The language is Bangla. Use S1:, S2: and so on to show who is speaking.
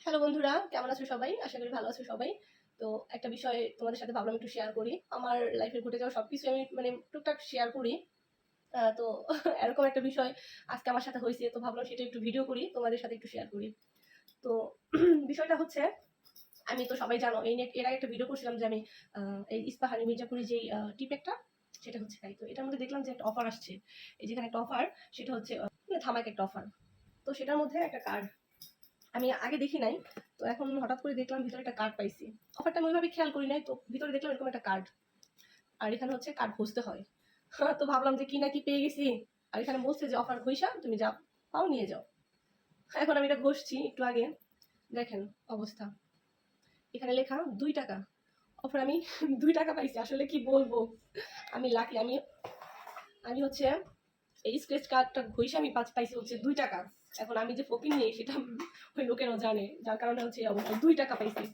S1: হ্যালো বন্ধুরা, কেমন আছো সবাই? আশা করি ভালো আছো সবাই। তো একটা বিষয় তোমাদের সাথে ভাবলাম একটু শেয়ার করি। আমার লাইফে ঘটে যাওয়া সবকিছু আমি টুকটাক শেয়ার করি। তো এরকম একটা বিষয় আজকে আমার সাথে হইছে। তো ভাবলাম সেটা একটু ভিডিও করি, তোমাদের সাথে একটু শেয়ার করি। তো বিষয়টা হচ্ছে, আমি তো সবাই জানো এই নিয়ে এর আগে একটা ভিডিও করছিলাম যে আমি এই ইস্পাহানি মির্জাপুরে যেই টি প্যাকটা সেটা হচ্ছে খাই। তো এটার মধ্যে দেখলাম যে একটা অফার আসছে। এই যেখানে একটা অফার, সেটা হচ্ছে ধামাক একটা অফার। তো সেটার মধ্যে একটা কার্ড আমি আগে দেখি নাই। তো এখন হঠাৎ করে দেখলাম ভিতরে একটা কার্ড পাইছি। অফারটা আমি ওইভাবে খেয়াল করি নাই, তো ভিতরে দেখলাম এরকম একটা কার্ড। আর এখানে হচ্ছে কার্ড ঘষতে হয়। তো ভাবলাম যে কি না কি পেয়ে গেছি। আর এখানে বলছে যে অফার ঘইসা তুমি যা পাও নিয়ে যাও। এখন আমি এটা ঘষছি একটু আগে, দেখেন অবস্থা। এখানে লেখা 2 টাকা অফার। আমি 2 টাকা পাইছি, আসলে কি বলবো। আমি লাকি। আমি আমি হচ্ছে এই স্ক্রেচ কার্ডটা ঘইসা আমি পাইছি হচ্ছে 2 টাকা। এখন আমি যে ফকির নেই সেটা ওই লোকেরাও জানে, যার কারণে হচ্ছে এই অবস্থা। 2 টাকা পাইছি।